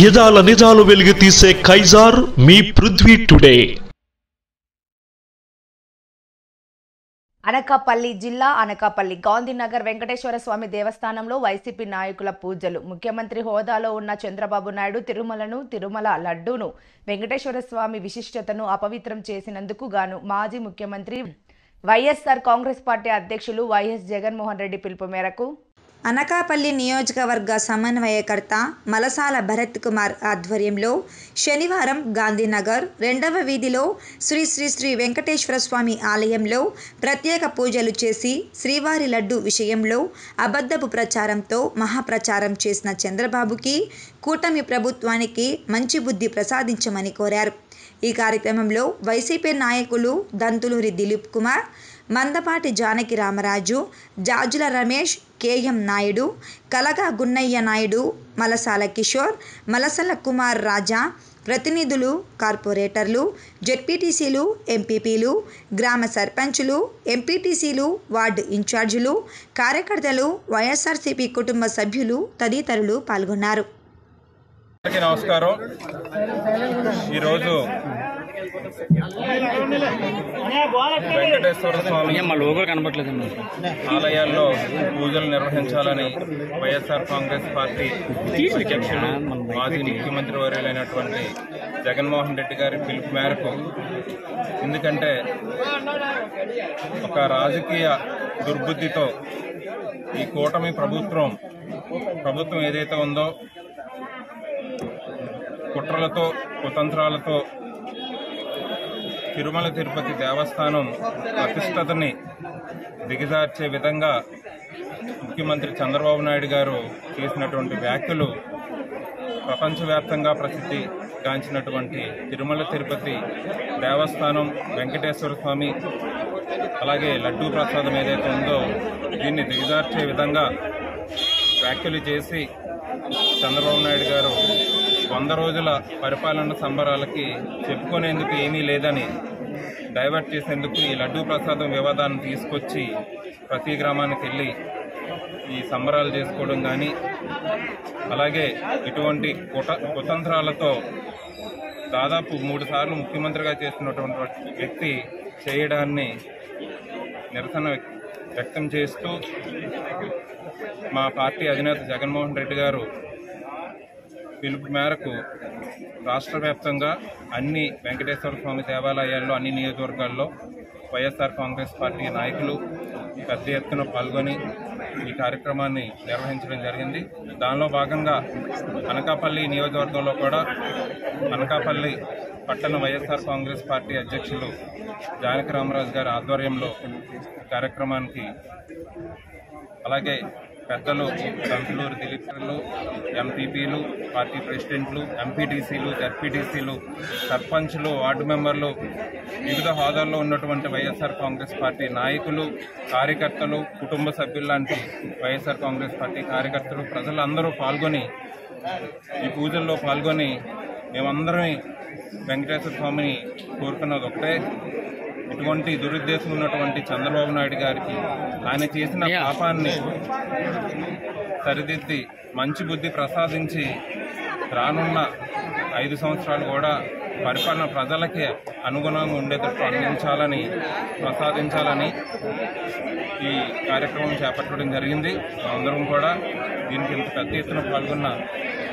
యదాల నిజాలు వెలికి తీసే కైజార్ మీ పృథ్వీ టుడే. అనకాపల్లి జిల్లా అనకాపల్లి గాంధీనగర్ వెంకటేశ్వర స్వామి దేవస్థానంలో వైసీపీ నాయకుల పూజలు. ముఖ్యమంత్రి హోదాలో ఉన్న చంద్రబాబు నాయుడు తిరుమల లడ్డూను వెంకటేశ్వర స్వామి విశిష్టతను అపవిత్రం చేసినందుకు గాను మాజీ ముఖ్యమంత్రి వైఎస్ఆర్ కాంగ్రెస్ పార్టీ అధ్యక్షులు వైఎస్ జగన్మోహన్ రెడ్డి పిలుపు మేరకు అనకాపల్లి నియోజకవర్గ సమన్వయకర్త మలసాల భరత్ కుమార్ ఆధ్వర్యంలో శనివారం గాంధీనగర్ 2వ వీధిలో శ్రీ శ్రీ శ్రీ వెంకటేశ్వర స్వామి ఆలయంలో ప్రత్యేక పూజలు చేసి శ్రీవారి లడ్డు విషయంలో అబద్ధపు ప్రచారంతో మహాప్రచారం చేసిన చంద్రబాబుకి కూటమి ప్రభుత్వానికి మంచి బుద్ధి ప్రసాదించమని కోరారు. ఈ కార్యక్రమంలో వైసీపీ నాయకులు దంతులూరి దిలీప్ కుమార్, మందపాటి జానకి రామరాజు, జాజుల రమేష్, కేఎం నాయుడు, కలగా గున్నయ్య నాయుడు, మలసాల కిషోర్, మలసల కుమార్ రాజా, ప్రతినిధులు, కార్పొరేటర్లు, జెడ్పీటీసీలు, ఎంపీపీలు, గ్రామ సర్పంచులు, ఎంపీటీసీలు, వార్డు ఇన్ఛార్జీలు, కార్యకర్తలు, వైఎస్ఆర్సీపీ కుటుంబ సభ్యులు తదితరులు పాల్గొన్నారు. నమస్కారం. ఈరోజు వెంకటేశ్వర స్వామి ఆలయాల్లో పూజలు నిర్వహించాలని వైఎస్ఆర్ కాంగ్రెస్ పార్టీ అధ్యక్షుడు మాజీ ముఖ్యమంత్రి వర్యులైనటువంటి జగన్మోహన్ రెడ్డి గారి పిలుపు మేరకు, ఎందుకంటే ఒక రాజకీయ దుర్బుద్ధితో ఈ కూటమి ప్రభుత్వం ఏదైతే ఉందో కుట్రలతో కుతంత్రాలతో తిరుమల తిరుపతి దేవస్థానం ప్రతిష్టతని దిగజార్చే విధంగా ముఖ్యమంత్రి చంద్రబాబు నాయుడు గారు చేసినటువంటి వ్యాఖ్యలు ప్రపంచవ్యాప్తంగా ప్రసిద్ధి గాంచినటువంటి తిరుమల తిరుపతి దేవస్థానం వెంకటేశ్వర స్వామి అలాగే లడ్డూ ప్రసాదం ఏదైతే ఉందో దీన్ని దిగజార్చే విధంగా వ్యాఖ్యలు చేసి చంద్రబాబు నాయుడు గారు 100 రోజుల పరిపాలన సంబరాలకి చెప్పుకునేందుకు ఏమీ లేదని డైవర్ట్ చేసేందుకు ఈ లడ్డూ ప్రసాదం వివాదాన్ని తీసుకొచ్చి ప్రతి గ్రామానికి వెళ్ళి ఈ సంబరాలు చేసుకోవడం కానీ, అలాగే ఇటువంటి కుతంత్రాలతో దాదాపు 3 సార్లు ముఖ్యమంత్రిగా చేస్తున్నటువంటి వ్యక్తి చేయడాన్ని నిరసన వ్యక్తం చేస్తూ మా పార్టీ అధినేత జగన్మోహన్ రెడ్డి గారు పిలుపు మేరకు రాష్ట్ర వ్యాప్తంగా అన్ని వెంకటేశ్వర స్వామి దేవాలయాల్లో అన్ని నియోజకవర్గాల్లో వైఎస్ఆర్ కాంగ్రెస్ పార్టీ నాయకులు పెద్ద ఎత్తున పాల్గొని ఈ కార్యక్రమాన్ని నిర్వహించడం జరిగింది. దానిలో భాగంగా అనకాపల్లి నియోజకవర్గంలో కూడా అనకాపల్లి పట్టణ వైఎస్ఆర్ కాంగ్రెస్ పార్టీ అధ్యక్షులు జానకి రామరాజు గారి ఆధ్వర్యంలో కార్యక్రమానికి, అలాగే పెద్దలు దంతులూరి దిలీప్లు, ఎంపీపీలు, పార్టీ ప్రెసిడెంట్లు, ఎంపీటీసీలు, జెడ్పీటీసీలు, సర్పంచ్లు, వార్డు మెంబర్లు, వివిధ హోదాల్లో ఉన్నటువంటి వైఎస్ఆర్ కాంగ్రెస్ పార్టీ నాయకులు, కార్యకర్తలు, కుటుంబ సభ్యులు లాంటి వైఎస్ఆర్ కాంగ్రెస్ పార్టీ కార్యకర్తలు, ప్రజలందరూ పాల్గొని ఈ పూజల్లో పాల్గొని మేమందరం వెంకటేశ్వర స్వామిని కోరుకున్నది ఒకటే, ఇటువంటి దురుద్దేశం ఉన్నటువంటి చంద్రబాబు నాయుడు గారికి ఆయన చేసిన పాపాన్ని సరిదిద్ది మంచి బుద్ధి ప్రసాదించి రానున్న 5 సంవత్సరాలు కూడా పరిపాలన ప్రజలకి అనుగుణంగా ఉండేటట్టు అందించాలని ప్రసాదించాలని ఈ కార్యక్రమం చేపట్టడం జరిగింది. అందరం కూడా దీనికి ఇంత పెద్ద ఎత్తున పాల్గొన్న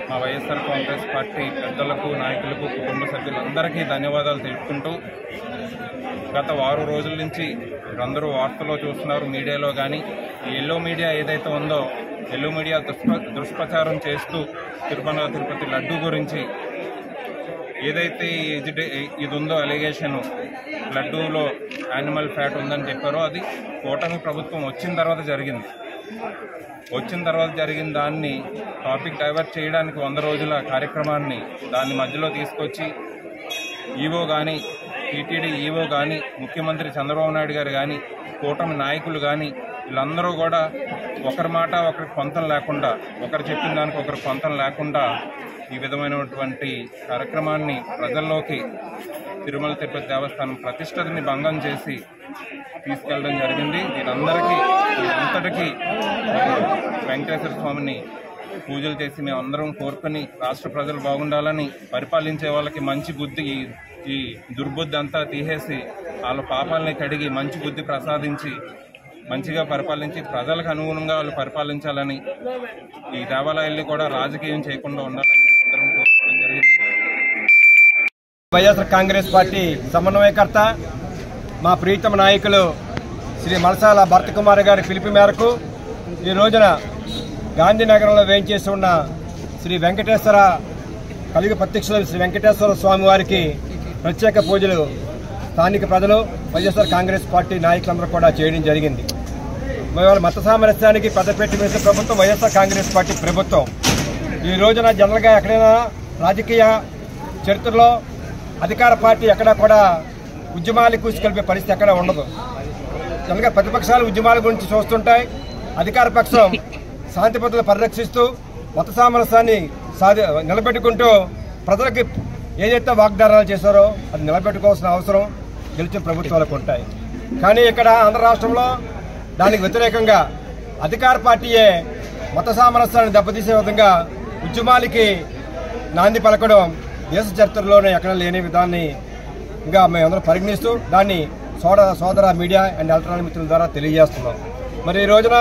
మా వైఎస్ఆర్ కాంగ్రెస్ పార్టీ పెద్దలకు, నాయకులకు, కుటుంబ సభ్యులందరికీ ధన్యవాదాలు తెలుపుకుంటూ, గత 6 రోజుల నుంచి అందరూ వార్తల్లో చూస్తున్నారు, మీడియాలో కానీ ఈ ఎల్లో మీడియా ఏదైతే ఉందో ఎల్లో మీడియా దుష్ప్రచారం చేస్తూ తిరుమల తిరుపతి లడ్డూ గురించి ఏదైతే ఇది ఉందో అలిగేషన్ లడ్డూలో యానిమల్ ఫ్యాట్ ఉందని చెప్పారో అది కూటమి ప్రభుత్వం వచ్చిన తర్వాత జరిగిన దాన్ని టాపిక్ డైవర్ట్ చేయడానికి 100 రోజుల కార్యక్రమాన్ని దాన్ని మధ్యలో తీసుకొచ్చి ఈవో కానీ, టీటీడీ ఈవో కానీ, ముఖ్యమంత్రి చంద్రబాబు నాయుడు గారు కానీ, కూటమి నాయకులు కానీ వీళ్ళందరూ కూడా ఒకరి మాట ఒకరికి పొంతం లేకుండా, ఒకరు చెప్పిన దానికి ఒకరి పొంతం లేకుండా ఈ విధమైనటువంటి కార్యక్రమాన్ని ప్రజల్లోకి తిరుమల తిరుపతి దేవస్థానం ప్రతిష్టతని భంగం చేసి తీసుకెళ్లడం జరిగింది. దీనంతటికీ వెంకటేశ్వర స్వామిని పూజలు చేసి మేమందరం కోరుకొని రాష్ట్ర ప్రజలు బాగుండాలని, పరిపాలించే వాళ్ళకి మంచి బుద్ధి, ఈ దుర్బుద్ధి అంతా తీసేసి వాళ్ళ పాపాలని కడిగి మంచి బుద్ధి ప్రసాదించి మంచిగా పరిపాలించి ప్రజలకు అనుగుణంగా వాళ్ళు పరిపాలించాలని, ఈ దేవాలయాల్ని కూడా రాజకీయం చేయకుండా ఉండాలని అందరం కోరుకోవడం జరిగింది. వైఎస్ఆర్ కాంగ్రెస్ పార్టీ సమన్వయకర్త మా ప్రీతమ నాయకులు శ్రీ మలసాల భరత్ కుమార్ గారి పిలుపు మేరకు ఈ రోజున గాంధీనగరంలో వేయించేసి ఉన్న శ్రీ వెంకటేశ్వర కలియుగ ప్రత్యక్షులు శ్రీ వెంకటేశ్వర స్వామి వారికి ప్రత్యేక పూజలు స్థానిక ప్రజలు, వైఎస్ఆర్ కాంగ్రెస్ పార్టీ నాయకులందరూ కూడా చేయడం జరిగింది. మత సామరస్యానికి పెద్దపీట వేసే ప్రభుత్వం వైఎస్ఆర్ కాంగ్రెస్ పార్టీ ప్రభుత్వం. ఈ రోజున జనరల్గా ఎక్కడైనా రాజకీయ చరిత్రలో అధికార పార్టీ ఎక్కడా కూడా ఉద్యమాలు కూసుకొల్పే పరిస్థితి ఎక్కడ ఉండదు. జనరల్గా ప్రతిపక్షాలు ఉద్యమాల గురించి చూస్తుంటాయి, అధికార పక్షం శాంతి భద్రతలు పరిరక్షిస్తూ మత సామరస్యాన్ని నిలబెట్టుకుంటూ ప్రజలకి ఏదైతే వాగ్దానాలు చేశారో అది నిలబెట్టుకోవాల్సిన అవసరం గెలిచిన ప్రభుత్వాలకు ఉంటాయి. కానీ ఇక్కడ ఆంధ్ర రాష్ట్రంలో దానికి వ్యతిరేకంగా అధికార పార్టీయే మత సామరస్యాన్ని దెబ్బతీసే విధంగా ఉద్యమాలకి నాంది పలకడం దేశ చరిత్రలోనే ఎక్కడ లేని విధాన్ని ఇంకా మేమందరం పరిగణిస్తూ దాన్ని సోదర మీడియా అండ్ ఎలక్ట్రానిక్ మిత్రుల ద్వారా తెలియజేస్తున్నాం. మరి ఈ రోజున